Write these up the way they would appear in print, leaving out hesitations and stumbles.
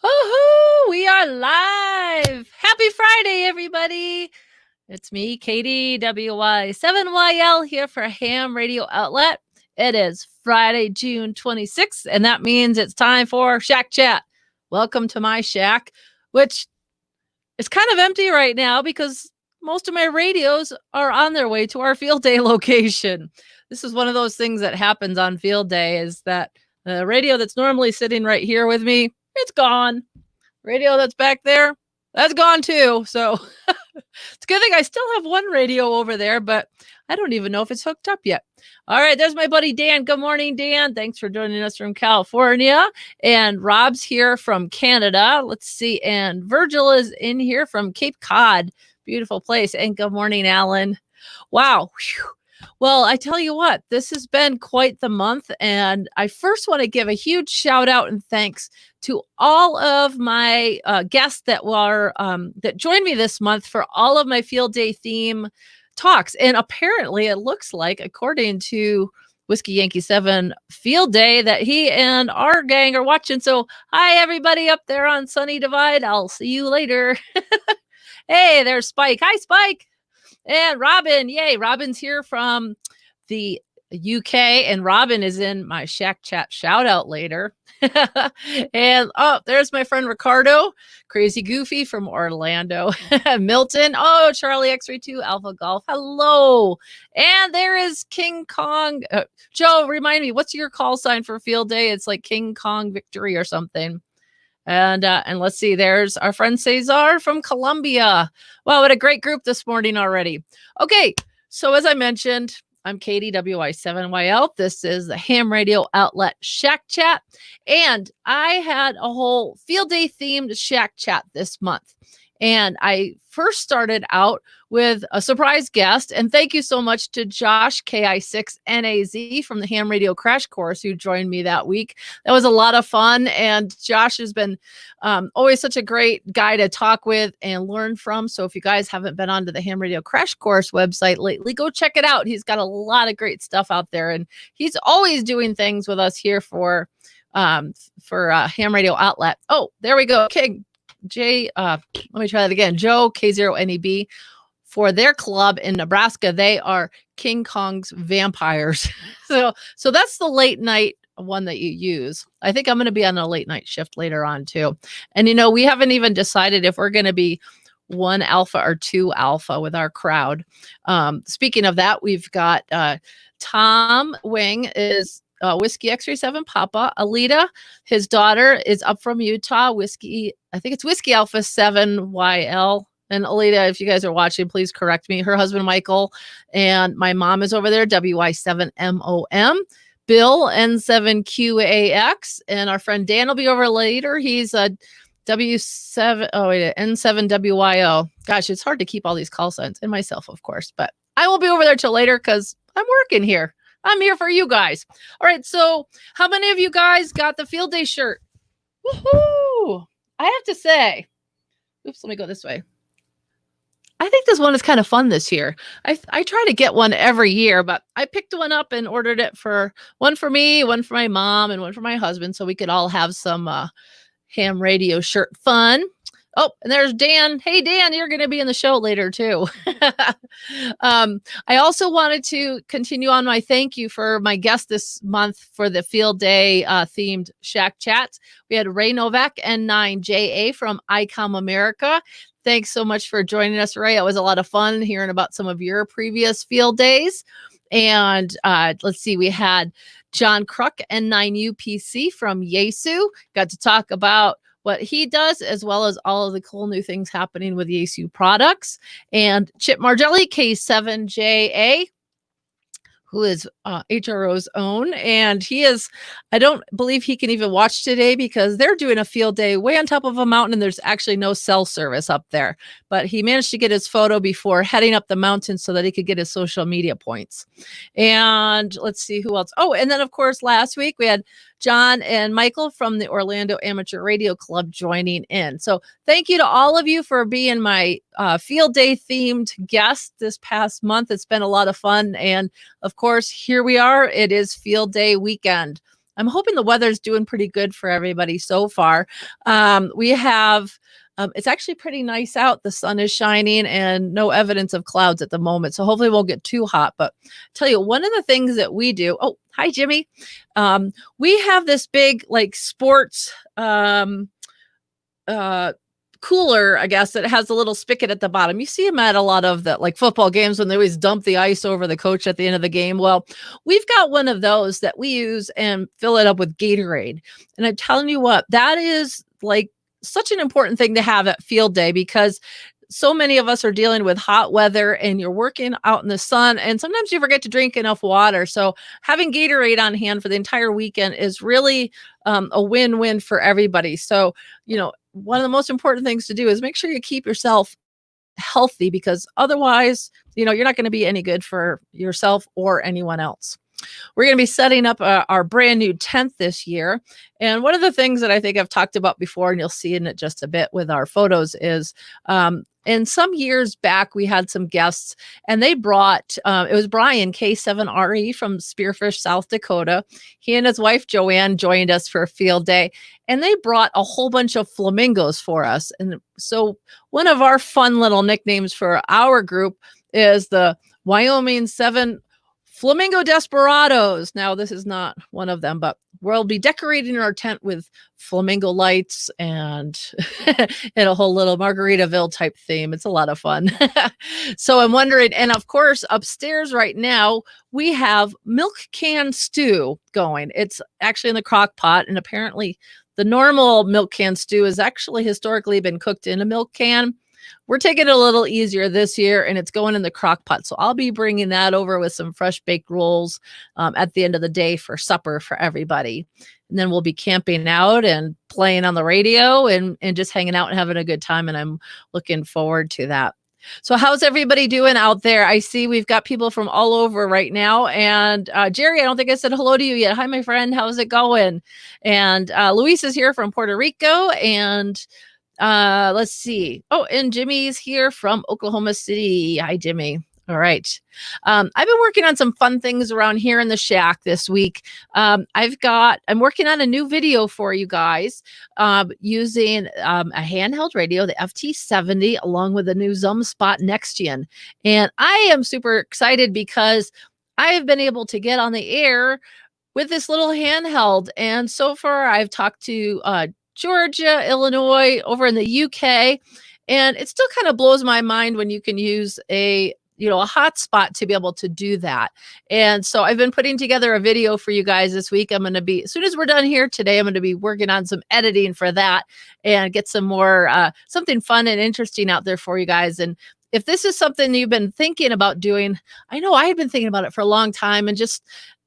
Woohoo! We are live. Happy Friday, everybody. It's me, Katie, WY7YL, here for Ham Radio Outlet. It is Friday, June 26th, and that means it's time for Shack Chat. Welcome to my shack, which is kind of empty right now because most of my radios are on their way to our field day location. This is one of those things that happens on field day is that the radio that's normally sitting right here with me, it's gone. Radio that's back there, that's gone too. So it's a good thing I still have one radio over there, but I don't even know if it's hooked up yet. All right, there's my buddy Dan. Good morning, Dan. Thanks for joining us from California. And Rob's here from Canada. Let's see. And Virgil is in here from Cape Cod. Beautiful place. And good morning, Alan. Wow. Whew. Well, I tell you what, this has been quite the month. And I first want to give a huge shout out and thanks to all of my guests that joined me this month for all of my field day theme talks. And apparently it looks like, according to Whiskey Yankee 7 field day, that he and our gang are watching. So hi, everybody up there on Sunny Divide. I'll see you later. Hey, there's Spike. Hi, Spike. And Robin, yay, Robin's here from the UK, and Robin is in my Shack Chat shout out later. And there's my friend Ricardo, Crazy Goofy from Orlando. Milton, Charlie X-Ray 2, Alpha Golf, hello. And there is King Kong. Joe, remind me, what's your call sign for field day? It's like King Kong Victory or something. And let's see, there's our friend Cesar from Colombia. Wow, what a great group this morning already. Okay, so as I mentioned, I'm Katie, WY7YL. This is the Ham Radio Outlet Shack Chat. And I had a whole field day themed Shack Chat this month. And I first started out with a surprise guest. And thank you so much to Josh, KI6NAZ from the Ham Radio Crash Course, who joined me that week. That was a lot of fun. And Josh has been always such a great guy to talk with and learn from. So if you guys haven't been onto the Ham Radio Crash Course website lately, go check it out. He's got a lot of great stuff out there. And he's always doing things with us here for Ham Radio Outlet. Oh, there we go. Okay. Let me try that again. Joe, K0NEB, for their club in Nebraska, they are King Kong's Vampires. So that's the late night one that you use. I think I'm going to be on a late night shift later on too. And we haven't even decided if we're going to be 1 alpha or 2 alpha with our crowd. Speaking of that, we've got Tom Wing is Whiskey X-Ray 7 Papa. Alita, his daughter, is up from Utah. I think it's Whiskey Alpha 7 YL. And Alita, if you guys are watching, please correct me. Her husband, Michael, and my mom is over there, WY7MOM. Bill, N7QAX. And our friend Dan will be over later. He's a N7WYO. Gosh, it's hard to keep all these call signs, and myself, of course. But I will be over there till later because I'm working here. I'm here for you guys. All right. So how many of you guys got the field day shirt? Woohoo! I have to say, oops, let me go this way. I think this one is kind of fun this year. I try to get one every year, but I picked one up and ordered it one for me, one for my mom, and one for my husband, so we could all have some ham radio shirt fun. Oh, and there's Dan. Hey, Dan, you're going to be in the show later, too. I also wanted to continue on my thank you for my guest this month for the field day themed Shack Chats. We had Ray Novak, N9JA from ICOM America. Thanks so much for joining us, Ray. It was a lot of fun hearing about some of your previous field days. And let's see, we had John Kruk, N9UPC from Yesu. Got to talk about what he does, as well as all of the cool new things happening with Yesu products. And Chip Margelli, K7JA, who is HRO's own. And I don't believe he can even watch today because they're doing a field day way on top of a mountain and there's actually no cell service up there. But he managed to get his photo before heading up the mountain so that he could get his social media points. And let's see who else. Oh, and then of course, last week we had John and Michael from the Orlando Amateur Radio Club joining in. So thank you to all of you for being my field day themed guest this past month. It's been a lot of fun. And of course, here we are. It is field day weekend. I'm hoping the weather's doing pretty good for everybody so far. We have it's actually pretty nice out. The sun is shining and no evidence of clouds at the moment. So hopefully it won't get too hot. But tell you, one of the things that we do, oh, hi, Jimmy. We have this big like sports cooler, I guess, that has a little spigot at the bottom. You see them at a lot of the like football games when they always dump the ice over the coach at the end of the game. Well, we've got one of those that we use and fill it up with Gatorade. And I'm telling you what, that is like such an important thing to have at field day, because so many of us are dealing with hot weather and you're working out in the sun and sometimes you forget to drink enough water. So having Gatorade on hand for the entire weekend is really a win-win for everybody. So, one of the most important things to do is make sure you keep yourself healthy, because otherwise, you're not going to be any good for yourself or anyone else. We're going to be setting up our brand new tent this year. And one of the things that I think I've talked about before, and you'll see in it just a bit with our photos, is in some years back, we had some guests and they brought, it was Brian K7RE from Spearfish, South Dakota. He and his wife, Joanne, joined us for a field day and they brought a whole bunch of flamingos for us. And so one of our fun little nicknames for our group is the Wyoming 7 Flamingo Desperados. Now, this is not one of them, but we'll be decorating our tent with flamingo lights and and a whole little Margaritaville type theme. It's a lot of fun. So I'm wondering, and of course, upstairs right now, we have milk can stew going. It's actually in the crock pot, and apparently the normal milk can stew has actually historically been cooked in a milk can. We're taking it a little easier this year, and it's going in the crock pot. So I'll be bringing that over with some fresh baked rolls at the end of the day for supper for everybody. And then we'll be camping out and playing on the radio and just hanging out and having a good time. And I'm looking forward to that. So how's everybody doing out there? I see we've got people from all over right now. And Jerry, I don't think I said hello to you yet. Hi, my friend. How's it going? And Luis is here from Puerto Rico. And let's see. Oh, and Jimmy's here from Oklahoma City. Hi, Jimmy. All right. I've been working on some fun things around here in the shack this week. I'm working on a new video for you guys using a handheld radio, the FT70, along with the new HotSpot Next Gen. And I am super excited because I have been able to get on the air with this little handheld. And so far I've talked to Georgia, Illinois, over in the UK. And it still kind of blows my mind when you can use a hotspot to be able to do that. And so I've been putting together a video for you guys this week. I'm going to be, as soon as we're done here today, I'm going to be working on some editing for that and get some more, something fun and interesting out there for you guys. And if this is something you've been thinking about doing, I know I had been thinking about it for a long time, and just,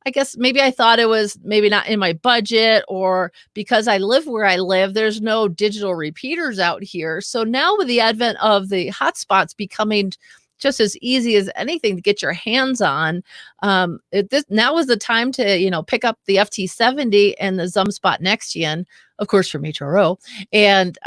I guess maybe I thought it was maybe not in my budget, or because I live where I live, there's no digital repeaters out here. So now with the advent of the hotspots becoming just as easy as anything to get your hands on, now is the time to, pick up the FT70 and the HotSpot Next Gen, of course, from HRO, and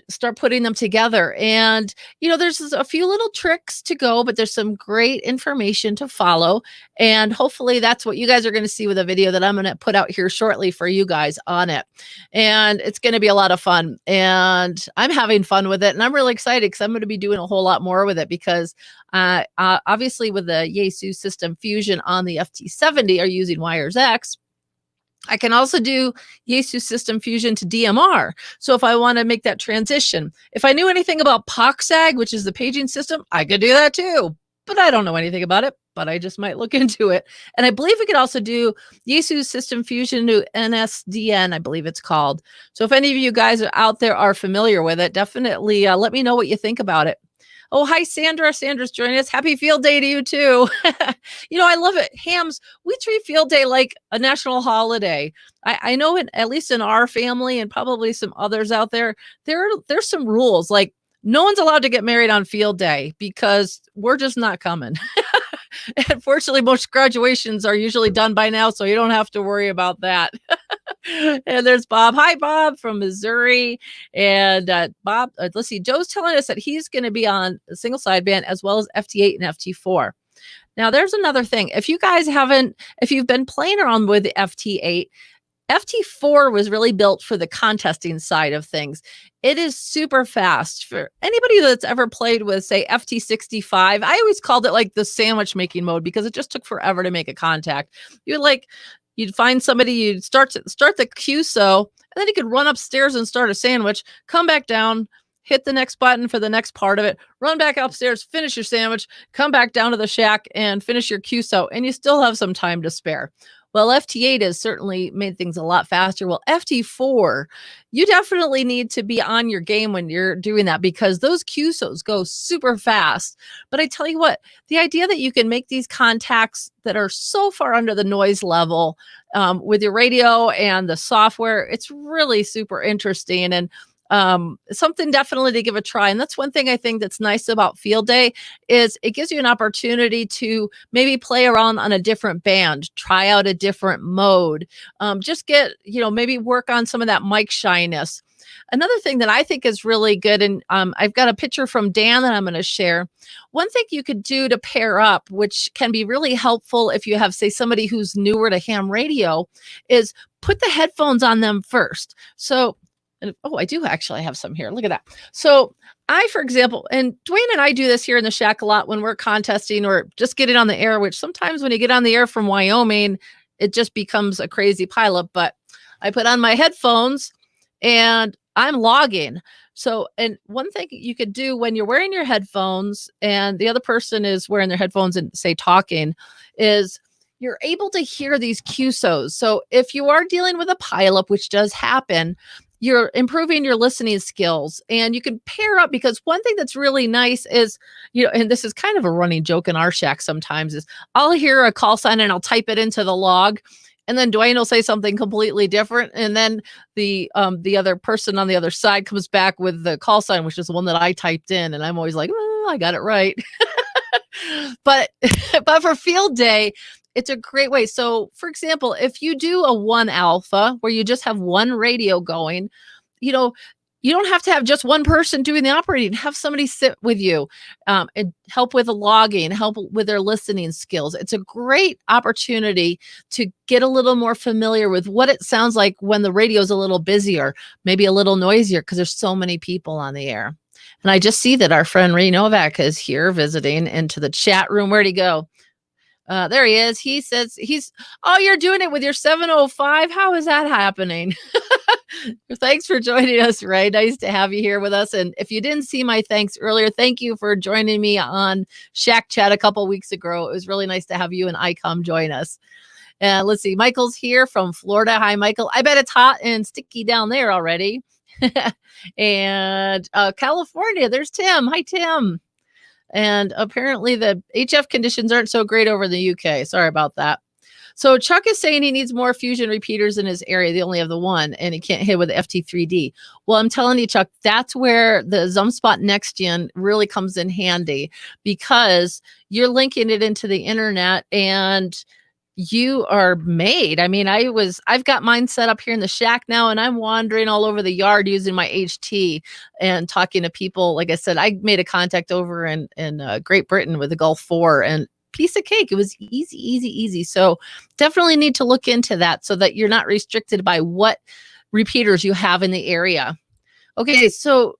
start putting them together. And, there's a few little tricks to go, but there's some great information to follow. And hopefully that's what you guys are going to see with a video that I'm going to put out here shortly for you guys on it. And it's going to be a lot of fun. And I'm having fun with it. And I'm really excited because I'm going to be doing a whole lot more with it, because obviously with the Yaesu System Fusion on the FT70 are using Wires X. I can also do Yaesu System Fusion to DMR. So if I want to make that transition, if I knew anything about POCSAG, which is the paging system, I could do that too. But I don't know anything about it, but I just might look into it. And I believe we could also do Yaesu System Fusion to NSDN, I believe it's called. So if any of you guys are out there are familiar with it, definitely let me know what you think about it. Oh, hi, Sandra. Sandra's joining us. Happy field day to you, too. I love it. Hams, we treat field day like a national holiday. I know, at least in our family and probably some others out there, there's some rules. Like, no one's allowed to get married on field day because we're just not coming. Unfortunately, most graduations are usually done by now, so you don't have to worry about that. And there's Bob. Hi, Bob from Missouri. And Bob, let's see, Joe's telling us that he's going to be on a single sideband as well as FT8 and FT4. Now, there's another thing. If you've been playing around with the FT8, FT4 was really built for the contesting side of things. It is super fast. For anybody that's ever played with, say, FT65, I always called it like the sandwich making mode because it just took forever to make a contact. You'd find somebody, you'd start the QSO, and then you could run upstairs and start a sandwich, come back down, hit the next button for the next part of it, run back upstairs, finish your sandwich, come back down to the shack and finish your QSO, and you still have some time to spare. Well, FT8 has certainly made things a lot faster. Well, FT4, you definitely need to be on your game when you're doing that because those QSOs go super fast. But I tell you what, the idea that you can make these contacts that are so far under the noise level with your radio and the software, it's really super interesting. And something definitely to give a try. And that's one thing I think that's nice about field day is it gives you an opportunity to maybe play around on a different band, try out a different mode, just get, maybe work on some of that mic shyness. Another thing that I think is really good, and I've got a picture from Dan that I'm going to share. One thing you could do to pair up, which can be really helpful if you have, say, somebody who's newer to ham radio, is put the headphones on them first. So I do actually have some here. Look at that. So for example, and Dwayne and I do this here in the shack a lot when we're contesting or just getting on the air, which sometimes when you get on the air from Wyoming, it just becomes a crazy pileup. But I put on my headphones and I'm logging. So, and one thing you could do when you're wearing your headphones and the other person is wearing their headphones and say talking is you're able to hear these QSOs. So if you are dealing with a pileup, which does happen, you're improving your listening skills and you can pair up because one thing that's really nice is, and this is kind of a running joke in our shack sometimes is I'll hear a call sign and I'll type it into the log and then Dwayne will say something completely different. And then the other person on the other side comes back with the call sign, which is the one that I typed in. And I'm always like, oh, I got it right. but for field day, it's a great way. So, for example, if you do a 1 alpha where you just have one radio going, you don't have to have just one person doing the operating. Have somebody sit with you and help with the logging, help with their listening skills. It's a great opportunity to get a little more familiar with what it sounds like when the radio's a little busier, maybe a little noisier because there's so many people on the air. And I just see that our friend Ray Novak is here visiting into the chat room. Where'd he go? There he is. He says you're doing it with your 705. How is that happening? Thanks for joining us, Ray. Nice to have you here with us. And if you didn't see my thanks earlier, thank you for joining me on Shack Chat a couple weeks ago. It was really nice to have you and ICOM join us. Let's see. Michael's here from Florida. Hi, Michael. I bet it's hot and sticky down there already. And California, there's Tim. Hi, Tim. And apparently the HF conditions aren't so great over in the UK. Sorry about that. So Chuck is saying he needs more fusion repeaters in his area. They only have the one and he can't hit with the FT3D. Well, I'm telling you, Chuck, that's where the ZumSpot Next Gen really comes in handy because you're linking it into the internet and you are made. I mean, I've got mine set up here in the shack now and I'm wandering all over the yard using my HT and talking to people. Like I said, I made a contact over in Great Britain with the Gulf 4 and piece of cake. It was easy. So definitely need to look into that so that you're not restricted by what repeaters you have in the area. Okay, so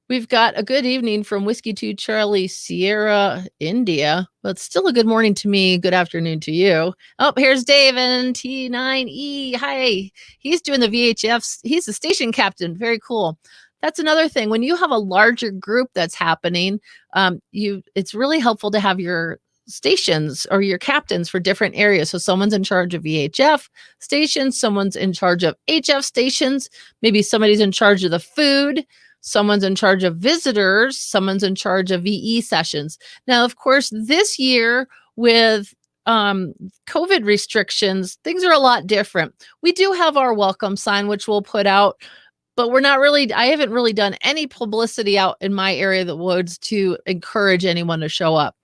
we've got a good evening from Whiskey 2 Charlie Sierra, India. But it's still a good morning to me. Good afternoon to you. Oh, here's Dave and T9E. Hi. He's doing the VHFs. He's the station captain. Very cool. That's another thing. When you have a larger group that's happening, it's really helpful to have your stations or your captains for different areas. So someone's in charge of VHF stations, someone's in charge of HF stations, maybe somebody's in charge of the food, someone's in charge of visitors, someone's in charge of VE sessions. Now, of course, this year with COVID restrictions, things are a lot different. We do have our welcome sign, which we'll put out, but I haven't really done any publicity out in my area of the woods to encourage anyone to show up.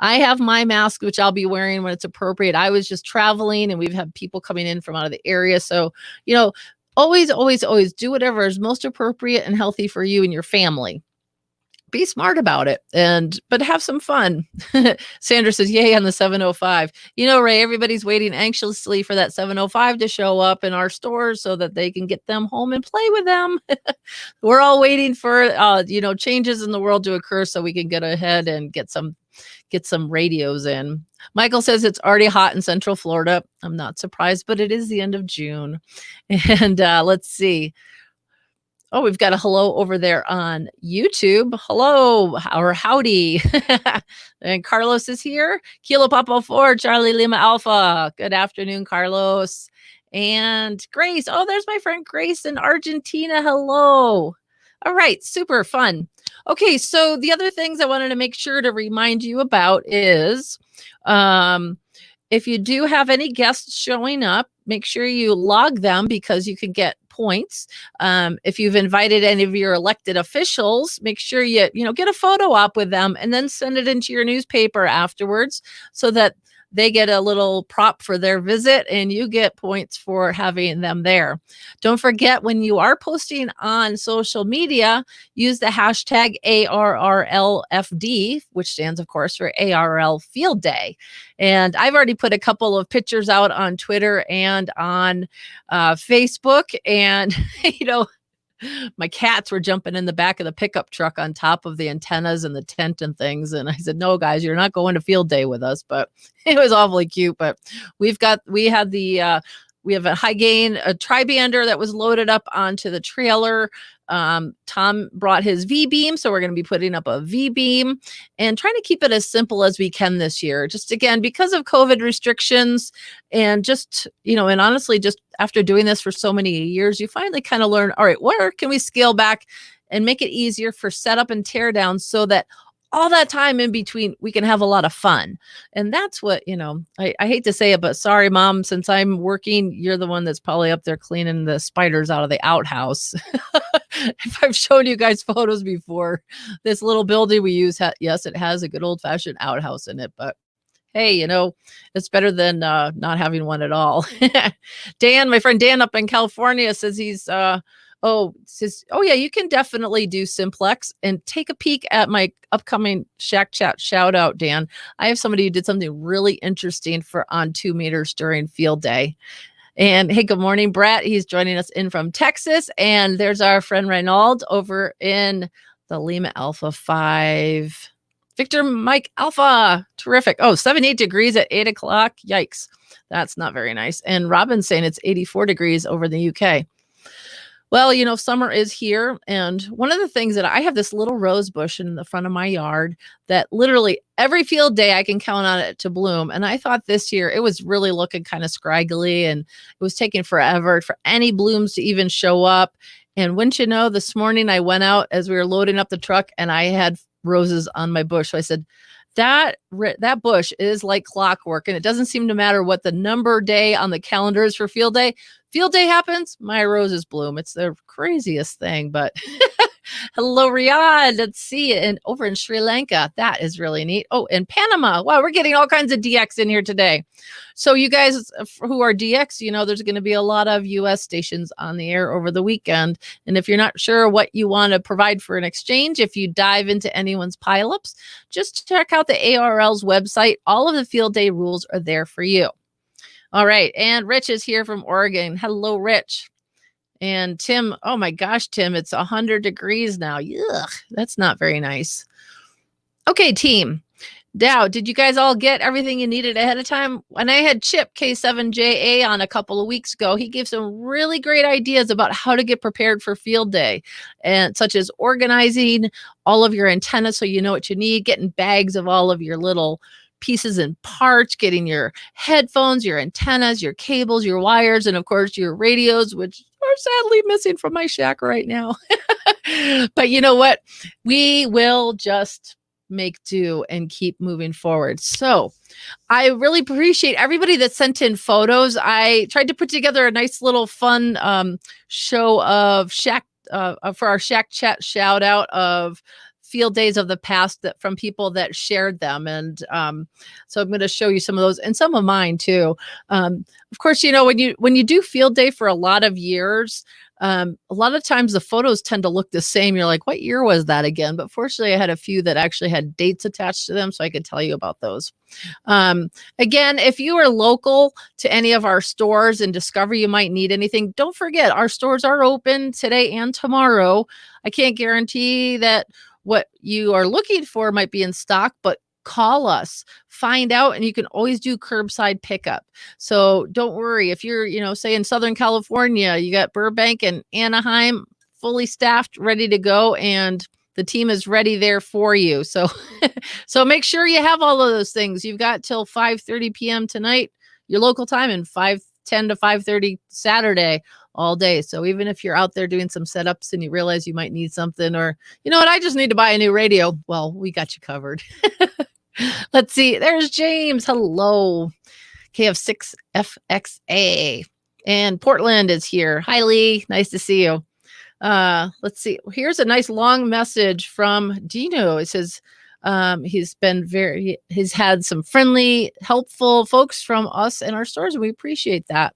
I have my mask, which I'll be wearing when it's appropriate. I was just traveling and we've had people coming in from out of the area. So, always do whatever is most appropriate and healthy for you and your family. be smart about it but have some fun. Sandra says, yay on the 705. Ray, everybody's waiting anxiously for that 705 to show up in our stores so that they can get them home and play with them. We're all waiting for, changes in the world to occur so we can get ahead and get some radios in. Michael says it's already hot in Central Florida. I'm not surprised, but it is the end of June. And let's see. Oh, we've got a hello over there on YouTube. Hello, or howdy. And Carlos is here. Kilo Papa 4, Charlie Lima Alpha. Good afternoon, Carlos. And Grace. Oh, there's my friend Grace in Argentina. Hello. All right, super fun. Okay, so the other things I wanted to make sure to remind you about is if you do have any guests showing up, make sure you log them because you can get points. If you've invited any of your elected officials, make sure you get a photo op with them and then send it into your newspaper afterwards so that they get a little prop for their visit and you get points for having them there. Don't forget, when you are posting on social media, use the hashtag ARRLFD, which stands, of course, for ARL Field Day. And I've already put a couple of pictures out on Twitter and on Facebook. And, my cats were jumping in the back of the pickup truck on top of the antennas and the tent and things. And I said, no, guys, you're not going to field day with us. But it was awfully cute. But we have a high gain, a tri-bander that was loaded up onto the trailer. Tom brought his V-beam, so we're going to be putting up a V-beam and trying to keep it as simple as we can this year. Just again, because of COVID restrictions and just, and honestly, just after doing this for so many years, you finally kind of learn, all right, where can we scale back and make it easier for setup and tear down so that all that time in between, we can have a lot of fun. And that's what, I hate to say it, but sorry, Mom, since I'm working, you're the one that's probably up there cleaning the spiders out of the outhouse. If I've shown you guys photos before, this little building we use, yes, it has a good old fashioned outhouse in it, but hey, it's better than not having one at all. Dan, my friend Dan up in California says he's, yeah, you can definitely do simplex and take a peek at my upcoming Shack Chat shout out, Dan. I have somebody who did something really interesting for on 2 meters during field day. And hey, good morning, Brett. He's joining us in from Texas. And there's our friend Reynald over in the Lima Alpha 5. Victor Mike Alpha. Terrific. Oh, 78 degrees at 8 o'clock. Yikes. That's not very nice. And Robin's saying it's 84 degrees over in the UK. Well, summer is here. And one of the things that I have this little rose bush in the front of my yard that literally every field day I can count on it to bloom. And I thought this year it was really looking kind of scraggly and it was taking forever for any blooms to even show up. And wouldn't you know, this morning I went out as we were loading up the truck and I had roses on my bush. So I said, that bush is like clockwork, and it doesn't seem to matter what the number day on the calendar is for field day. Field day happens, my roses bloom. It's the craziest thing, but hello, Riyadh. Let's see. And over in Sri Lanka, that is really neat. Oh, in Panama. Wow, we're getting all kinds of DX in here today. So you guys who are DX, there's going to be a lot of US stations on the air over the weekend. And if you're not sure what you want to provide for an exchange, if you dive into anyone's pileups, just check out the ARL's website. All of the field day rules are there for you. All right. And Rich is here from Oregon. Hello, Rich. And Tim, oh my gosh, Tim, it's 100 degrees now. Yuck, that's not very nice. Okay, team. Now, did you guys all get everything you needed ahead of time? When I had Chip K7JA on a couple of weeks ago, he gave some really great ideas about how to get prepared for field day, and such as organizing all of your antennas so you know what you need, getting bags of all of your little pieces and parts, getting your headphones, your antennas, your cables, your wires, and of course your radios, which are sadly missing from my shack right now. But you know what? We will just make do and keep moving forward. So I really appreciate everybody that sent in photos. I tried to put together a nice little fun show of Shack for our Shack Chat shout out of field days of the past that from people that shared them. And so I'm going to show you some of those and some of mine too. Of course, when you do field day for a lot of years, a lot of times the photos tend to look the same. You're like, what year was that again? But fortunately, I had a few that actually had dates attached to them, so I could tell you about those. Again, if you are local to any of our stores and discover you might need anything, don't forget our stores are open today and tomorrow. I can't guarantee that what you are looking for might be in stock, but call us, find out, and you can always do curbside pickup. So don't worry if you're, say in Southern California, you got Burbank and Anaheim fully staffed, ready to go, and the team is ready there for you. So, so make sure you have all of those things. You've got till 5:30 p.m. tonight, your local time, and 5:10 to 5:30 Saturday all day. So even if you're out there doing some setups and you realize you might need something, or you know what, I just need to buy a new radio. Well, we got you covered. Let's see. There's James. Hello. KF6FXA. And Portland is here. Hi, Lee. Nice to see you. Let's see. Here's a nice long message from Dino. It says he's had some friendly, helpful folks from us and our stores, and we appreciate that.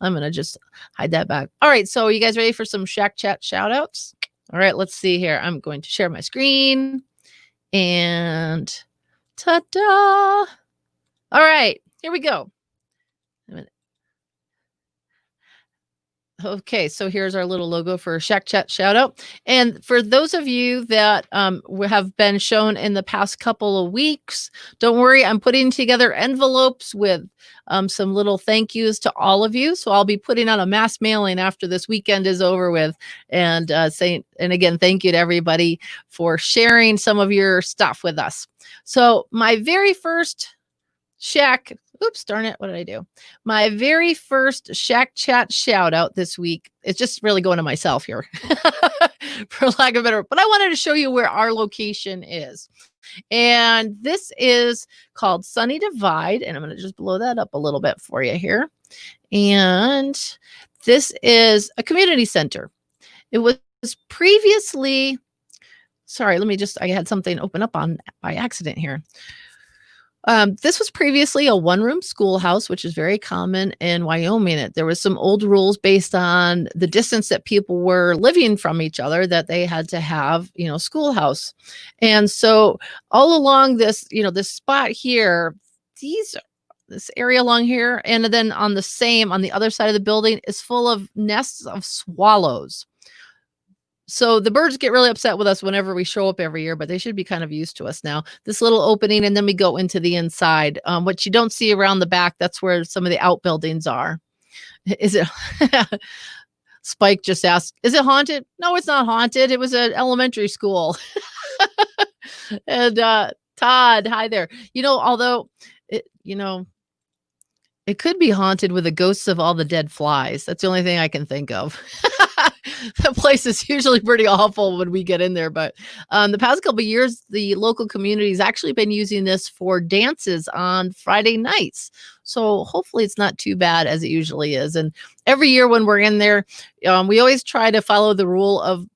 I'm going to just hide that back. All right. So you guys ready for some Shack Chat shout outs? All right. Let's see here. I'm going to share my screen and ta-da. All right, here we go. Okay, so here's our little logo for Shack Chat shout out. And for those of you that have been shown in the past couple of weeks, don't worry, I'm putting together envelopes with some little thank yous to all of you. So I'll be putting out a mass mailing after this weekend is over with, and saying, and again, thank you to everybody for sharing some of your stuff with us. So my very first Shack, oops, darn it, what did I do? My very first Shack Chat shout out this week. It's just really going to myself here, for lack of a better, but I wanted to show you where our location is. And this is called Sunny Divide. And I'm going to just blow that up a little bit for you here. And this is a community center. It was previously, sorry, I had something open up on by accident here. This was previously a one-room schoolhouse, which is very common in Wyoming. There was some old rules based on the distance that people were living from each other that they had to have, schoolhouse. And so all along this, this spot here, this area along here, and then on the other side of the building is full of nests of swallows. So the birds get really upset with us whenever we show up every year, but they should be kind of used to us now. This little opening, and then we go into the inside. What you don't see around the back, that's where some of the outbuildings are. Is it? Spike just asked, is it haunted? No, it's not haunted. It was an elementary school. And Todd, hi there. Although it could be haunted with the ghosts of all the dead flies. That's the only thing I can think of. The place is usually pretty awful when we get in there. But the past couple of years, the local community has actually been using this for dances on Friday nights. So hopefully it's not too bad as it usually is. And every year when we're in there, we always try to follow the rule of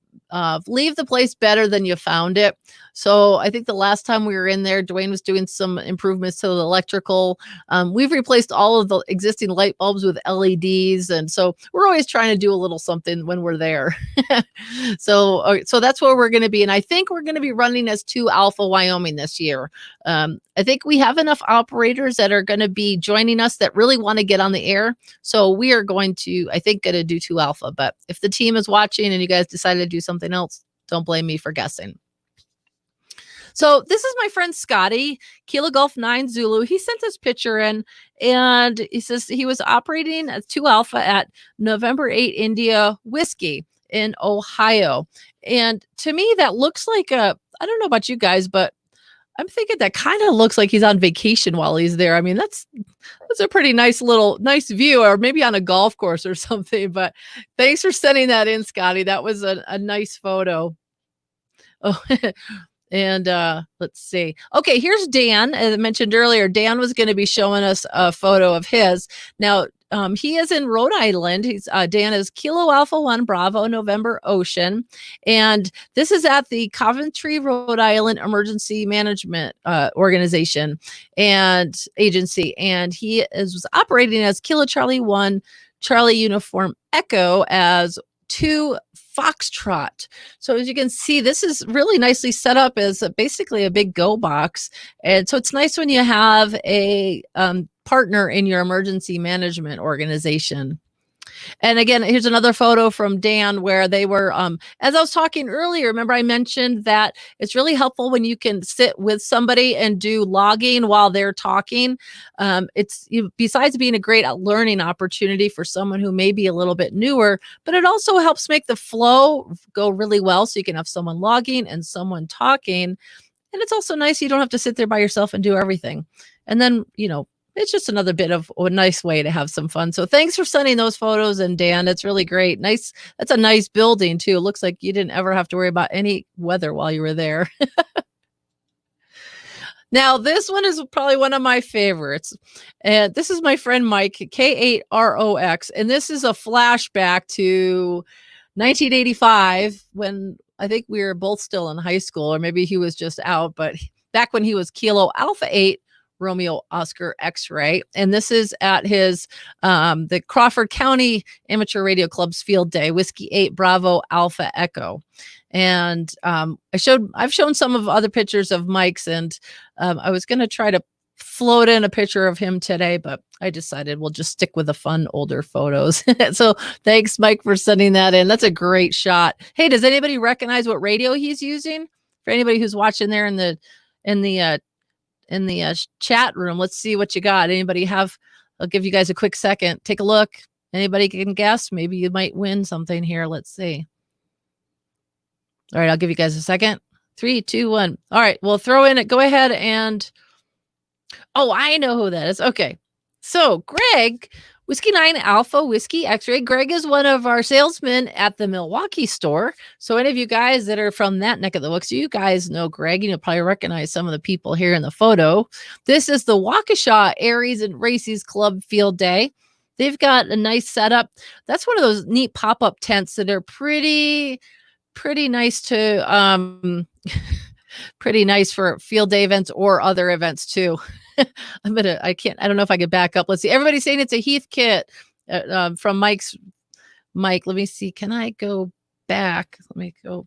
leave the place better than you found it. So I think the last time we were in there, Dwayne was doing some improvements to the electrical. We've replaced all of the existing light bulbs with LEDs. And so we're always trying to do a little something when we're there. So that's where we're going to be. And I think we're going to be running as 2 Alpha Wyoming this year. I think we have enough operators that are going to be joining us that really want to get on the air. So we are going to do 2 Alpha. But if the team is watching and you guys decide to do something else, don't blame me for guessing. So this is my friend Scotty, Kilo Golf 9 Zulu. He sent this picture in, and he says he was operating as 2 Alpha at November 8 India Whiskey in Ohio. And to me, that looks like I don't know about you guys, but I'm thinking that kind of looks like he's on vacation while he's there. I mean, that's a pretty nice view, or maybe on a golf course or something. But thanks for sending that in, Scotty. That was a nice photo. Oh, and let's see. Okay, here's Dan. As I mentioned earlier, Dan was going to be showing us a photo of his. Now, he is in Rhode Island. He's Dan is Kilo Alpha 1 Bravo November Ocean. And this is at the Coventry, Rhode Island Emergency Management Organization and Agency. And he was operating as Kilo Charlie 1 Charlie Uniform Echo as 2 Foxtrot. So as you can see, this is really nicely set up as basically a big go box. And so it's nice when you have a partner in your emergency management organization. And again, here's another photo from Dan where they were, as I was talking earlier, remember I mentioned that it's really helpful when you can sit with somebody and do logging while they're talking. Besides being a great learning opportunity for someone who may be a little bit newer, but it also helps make the flow go really well. So you can have someone logging and someone talking. And it's also nice you don't have to sit there by yourself and do everything. And then, it's just another bit of a nice way to have some fun. So thanks for sending those photos. And Dan, it's really great. Nice. That's a nice building too. It looks like you didn't ever have to worry about any weather while you were there. Now, this one is probably one of my favorites. And this is my friend Mike, K8ROX. And this is a flashback to 1985 when I think we were both still in high school, or maybe he was just out, but back when he was Kilo Alpha 8 Romeo Oscar X-Ray. And this is at his the Crawford County Amateur Radio Club's field day, Whiskey 8 Bravo Alpha Echo. And I've shown some of other pictures of Mike's, and I was going to try to float in a picture of him today, but I decided we'll just stick with the fun older photos. So thanks, Mike, for sending that in. That's a great shot. Hey, does anybody recognize what radio he's using? For anybody who's watching there in the chat room, let's see what you got. Anybody have? I'll give you guys a quick second. Take a look. Anybody can guess? Maybe you might win something here. Let's see. All right, I'll give you guys a second. 3, 2, 1. All right, we'll throw in it. Go ahead and. Oh, I know who that is. Okay, so Greg, Whiskey 9 Alpha Whiskey X-Ray. Greg is one of our salesmen at the Milwaukee store. So any of you guys that are from that neck of the woods, you guys know Greg, and you'll probably recognize some of the people here in the photo. This is the Waukesha Aries and Races Club field day. They've got a nice setup. That's one of those neat pop-up tents that are pretty nice to pretty nice for field day events or other events too. I don't know if I could back up. Let's see. Everybody's saying it's a Heath kit from Mike. Let me see. Can I go back? Let me go.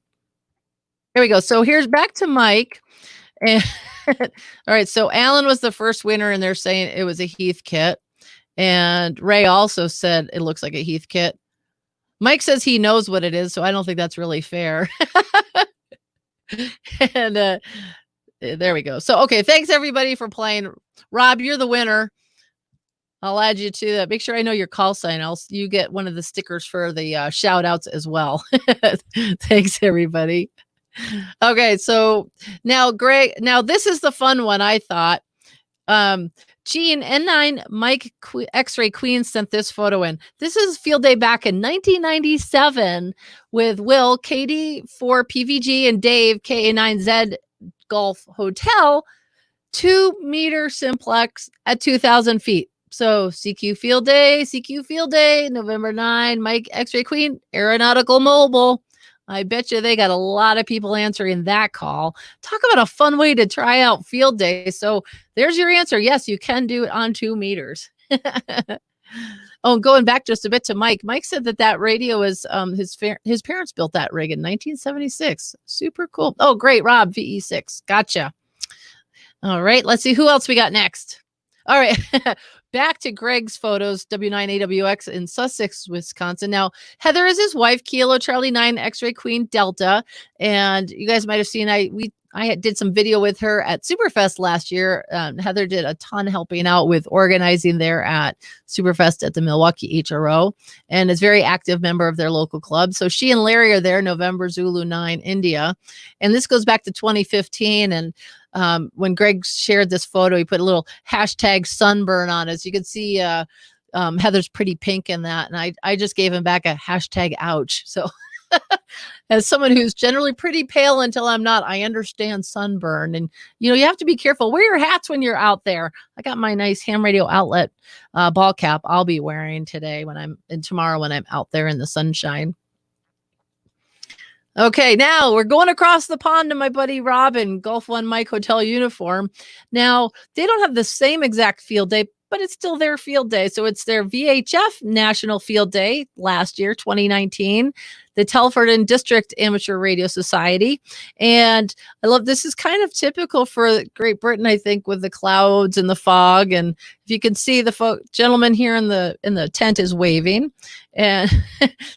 Here we go. So here's back to Mike. And all right. So Alan was the first winner, and they're saying it was a Heath kit. And Ray also said it looks like a Heath kit. Mike says he knows what it is, so I don't think that's really fair. And there we go. So, okay. Thanks everybody for playing. Rob, you're the winner. I'll add you to that. Make sure I know your call sign, else you get one of the stickers for the shout outs as well. Thanks everybody. Okay. So now Greg, this is the fun one. I thought, Gene N9 Mike X-Ray Queen sent this photo in. This is field day back in 1997 with Will, Katie for PVG, and Dave, KA9Z Golf Hotel, 2-meter simplex at 2,000 feet. So CQ field day, November 9, Mike X-Ray Queen, Aeronautical Mobile. I bet you they got a lot of people answering that call. Talk about a fun way to try out field day. So there's your answer. Yes, you can do it on 2 meters. Oh, going back just a bit to Mike. Mike said that radio is his parents built that rig in 1976. Super cool. Oh, great. Rob, VE6. Gotcha. All right. Let's see who else we got next. All right. Back to Greg's photos, W9AWX in Sussex, Wisconsin. Now, Heather is his wife, Kilo Charlie 9 X-Ray Queen Delta. And you guys might have seen, I did some video with her at Superfest last year. Heather did a ton helping out with organizing there at Superfest at the Milwaukee HRO, and is a very active member of their local club. So she and Larry are there, November Zulu 9, India. And this goes back to 2015. And when Greg shared this photo, he put a little hashtag sunburn on it. So you can see Heather's pretty pink in that. And I just gave him back a hashtag ouch. So As someone who's generally pretty pale until I'm not, I understand sunburn. And, you have to be careful. Wear your hats when you're out there. I got my nice ham radio outlet ball cap I'll be wearing today and tomorrow when I'm out there in the sunshine. Okay, now we're going across the pond to my buddy Robin, Gulf One Mike Hotel uniform. Now, they don't have the same exact field day, but it's still their field day. So it's their VHF National Field Day last year, 2019, the Telford and District Amateur Radio Society. And I love this is kind of typical for Great Britain, I think, with the clouds and the fog. And if you can see the gentleman here in the tent is waving. And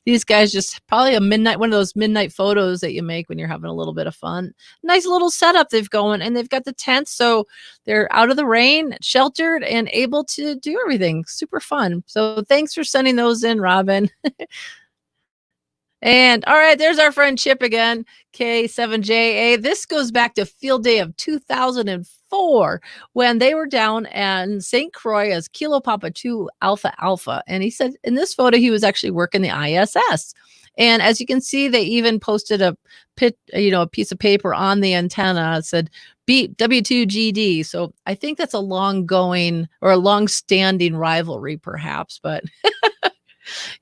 these guys just probably one of those midnight photos that you make when you're having a little bit of fun. Nice little setup they've going, and they've got the tent. So they're out of the rain, sheltered, and able to do everything. Super fun. So thanks for sending those in, Robin. And all right, there's our friend Chip again, K7JA. This goes back to field day of 2004 when they were down in St. Croix as Kilo Papa 2 Alpha Alpha. And he said in this photo, he was actually working the ISS. And as you can see, they even posted a piece of paper on the antenna. It said beat W2GD. So I think that's a long-going or a long-standing rivalry, perhaps. But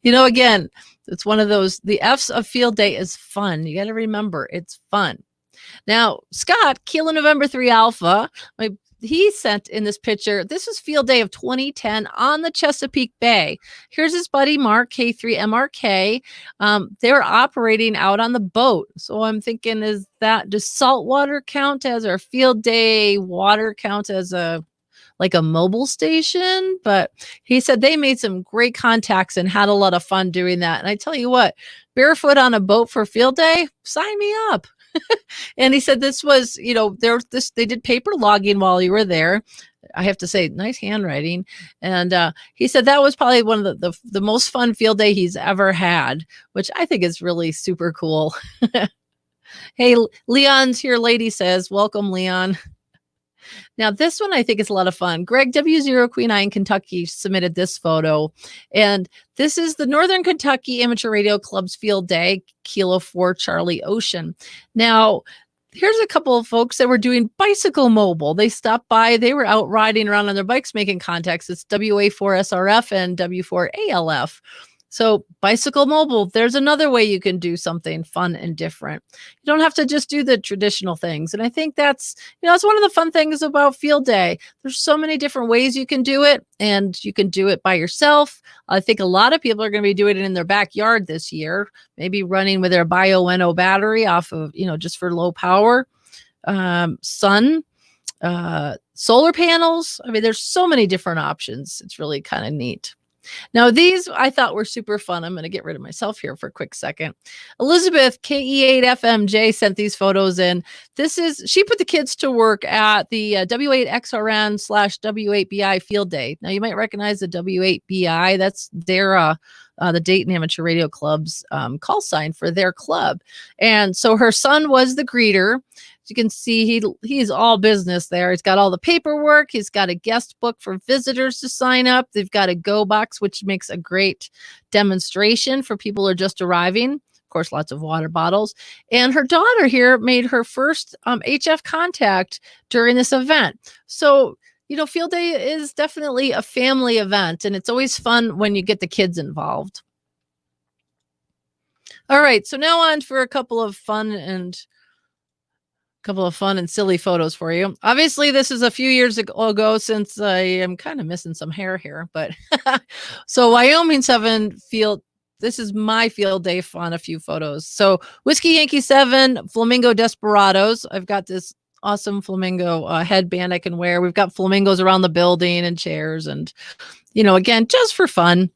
again, it's one of those, the F's of field day is fun. You got to remember it's fun. Now, Scott, Kilo November 3 Alpha, he sent in this picture. This was field day of 2010 on the Chesapeake Bay. Here's his buddy Mark, K3MRK. They were operating out on the boat. So I'm thinking, does saltwater count as our field day water count as like a mobile station? But he said they made some great contacts and had a lot of fun doing that. And I tell you what, barefoot on a boat for field day, sign me up. And he said this was, they did paper logging while you were there. I have to say, nice handwriting. And he said that was probably one of the most fun field day he's ever had, which I think is really super cool. Hey, Leon's here, lady says, welcome, Leon. Now, this one I think is a lot of fun. Greg W0 Queen I in Kentucky submitted this photo. And this is the Northern Kentucky Amateur Radio Club's field day, Kilo 4 Charlie Ocean. Now, here's a couple of folks that were doing bicycle mobile. They stopped by. They were out riding around on their bikes making contacts. It's WA4SRF and W4ALF. So bicycle mobile, there's another way you can do something fun and different. You don't have to just do the traditional things. And I think that's one of the fun things about field day. There's so many different ways you can do it, and you can do it by yourself. I think a lot of people are going to be doing it in their backyard this year, maybe running with their BioNO battery off of, just for low power, sun, solar panels. I mean, there's so many different options. It's really kind of neat. Now, these I thought were super fun. I'm going to get rid of myself here for a quick second. Elizabeth, KE8FMJ, sent these photos in. She put the kids to work at the W8XRN/W8BI field day. Now, you might recognize the W8BI. That's their the Dayton Amateur Radio Club's call sign for their club. And so her son was the greeter. You can see he's all business there. He's got all the paperwork. He's got a guest book for visitors to sign up. They've got a go box, which makes a great demonstration for people who are just arriving. Of course, lots of water bottles. And her daughter here made her first HF contact during this event. So, field day is definitely a family event, and it's always fun when you get the kids involved. All right, so now on for a couple of fun and silly photos for you. Obviously, this is a few years ago since I am kind of missing some hair here, but so Wyoming 7 field. This is my field day on a few photos. So Whiskey Yankee 7, Flamingo Desperados. I've got this awesome flamingo headband I can wear. We've got flamingos around the building and chairs, and again, just for fun.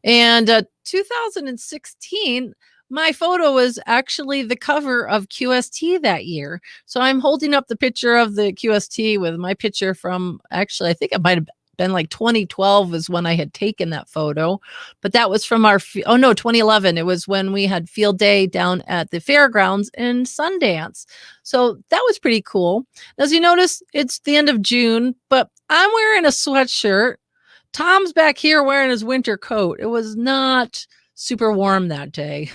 And 2016. My photo was actually the cover of QST that year. So I'm holding up the picture of the QST with my picture from, actually, I think it might have been like 2012 is when I had taken that photo. But that was from 2011. It was when we had field day down at the fairgrounds in Sundance. So that was pretty cool. As you notice, it's the end of June, but I'm wearing a sweatshirt. Tom's back here wearing his winter coat. It was not super warm that day.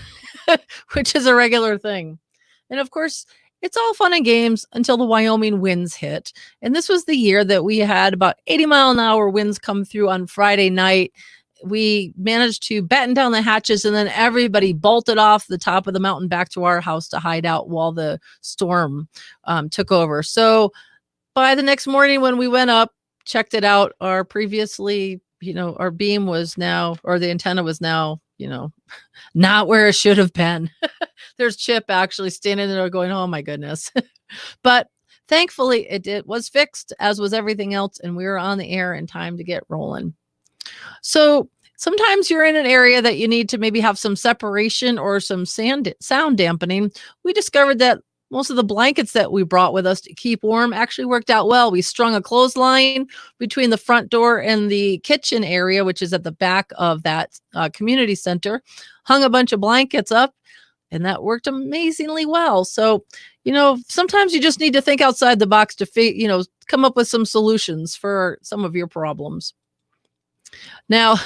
which is a regular thing. And of course, it's all fun and games until the Wyoming winds hit. And this was the year that we had about 80-mile-an-hour winds come through on Friday night. We managed to batten down the hatches, and then everybody bolted off the top of the mountain back to our house to hide out while the storm took over. So by the next morning when we went up, checked it out, our previously, our beam was now, or the antenna was now, not where it should have been. There's Chip actually standing there going, oh my goodness. But thankfully it was fixed, as was everything else, and we were on the air in time to get rolling. So sometimes you're in an area that you need to maybe have some separation or some sound dampening. We discovered that most of the blankets that we brought with us to keep warm actually worked out well. We strung a clothesline between the front door and the kitchen area, which is at the back of that community center, hung a bunch of blankets up, and that worked amazingly well. So, sometimes you just need to think outside the box to, come up with some solutions for some of your problems. Now,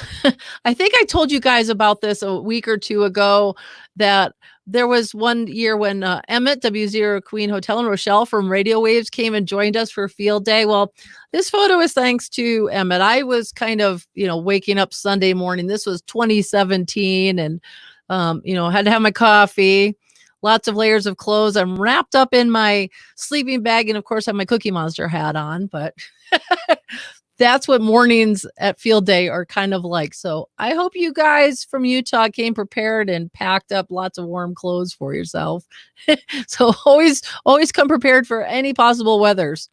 I think I told you guys about this a week or two ago, that there was one year when Emmett, W0 Queen Hotel in Rochelle from Radio Waves, came and joined us for field day. Well, this photo is thanks to Emmett. I was kind of, waking up Sunday morning. This was 2017, and, had to have my coffee, lots of layers of clothes. I'm wrapped up in my sleeping bag, and of course, I have my Cookie Monster hat on, but that's what mornings at field day are kind of like. So I hope you guys from Utah came prepared and packed up lots of warm clothes for yourself. So always come prepared for any possible weathers.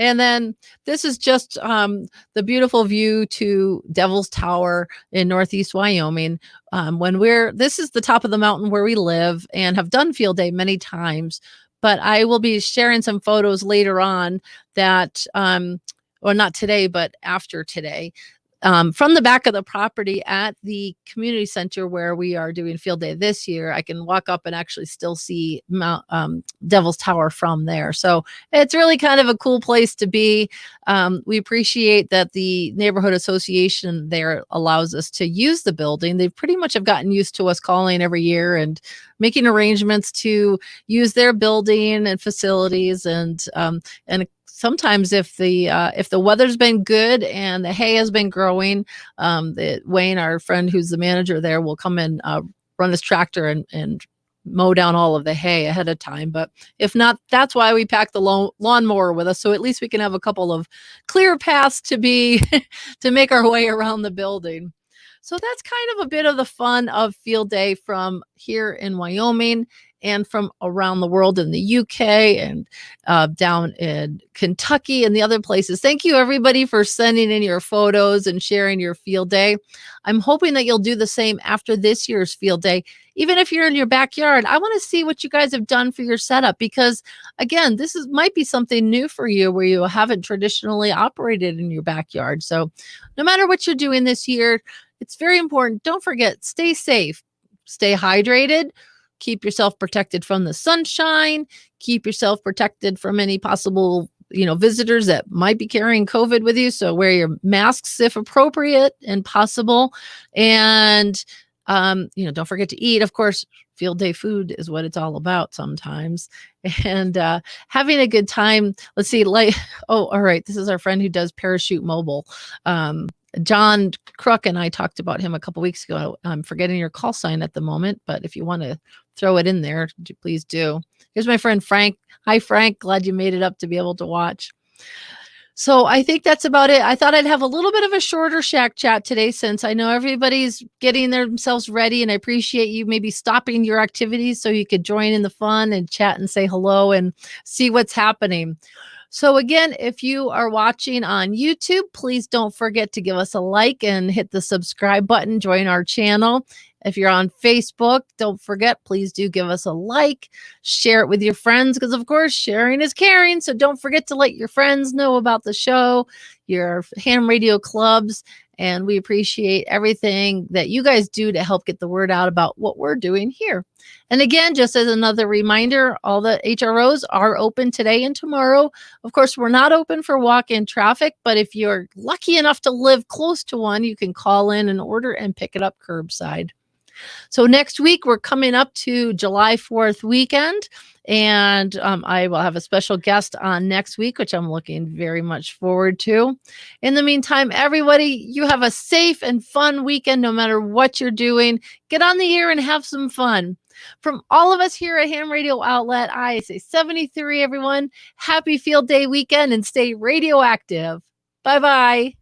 And then this is just the beautiful view to Devil's Tower in Northeast Wyoming. This is the top of the mountain where we live and have done field day many times, but I will be sharing some photos later on that, or not today, but after today, from the back of the property at the community center where we are doing field day this year. I can walk up and actually still see Devil's Tower from there. So it's really kind of a cool place to be. We appreciate that the neighborhood association there allows us to use the building. They pretty much have gotten used to us calling every year and making arrangements to use their building and facilities, and sometimes if the weather's been good and the hay has been growing, Wayne, our friend who's the manager there, will come and run his tractor and mow down all of the hay ahead of time. But if not, that's why we pack the lawnmower with us. So at least we can have a couple of clear paths to make our way around the building. So that's kind of a bit of the fun of field day from here in Wyoming and from around the world in the UK and down in Kentucky and the other places. Thank you, everybody, for sending in your photos and sharing your field day. I'm hoping that you'll do the same after this year's field day. Even if you're in your backyard, I want to see what you guys have done for your setup, because, again, might be something new for you where you haven't traditionally operated in your backyard. So no matter what you're doing this year, it's very important. Don't forget, stay safe, stay hydrated, keep yourself protected from the sunshine, keep yourself protected from any possible, visitors that might be carrying COVID with you. So wear your masks if appropriate and possible. And, don't forget to eat. Of course, field day food is what it's all about sometimes. And having a good time. Let's see, all right. This is our friend who does Parachute Mobile. John Crook and I talked about him a couple weeks ago. I'm forgetting your call sign at the moment, but if you want to throw it in there, please do. Here's my friend Frank. Hi, Frank. Glad you made it up to be able to watch. So I think that's about it. I thought I'd have a little bit of a shorter Shack Chat today, since I know everybody's getting themselves ready, and I appreciate you maybe stopping your activities so you could join in the fun and chat and say hello and see what's happening. So again, if you are watching on YouTube, please don't forget to give us a like and hit the subscribe button, join our channel. If you're on Facebook, don't forget, please do give us a like, share it with your friends, because of course, sharing is caring. So don't forget to let your friends know about the show, your ham radio clubs, and we appreciate everything that you guys do to help get the word out about what we're doing here. And again, just as another reminder, all the HROs are open today and tomorrow. Of course, we're not open for walk-in traffic, but if you're lucky enough to live close to one, you can call in and order and pick it up curbside. So next week, we're coming up to July 4th weekend, and I will have a special guest on next week, which I'm looking very much forward to. In the meantime, everybody, you have a safe and fun weekend no matter what you're doing. Get on the air and have some fun. From all of us here at Ham Radio Outlet, I say 73, everyone. Happy Field Day weekend and stay radioactive. Bye-bye.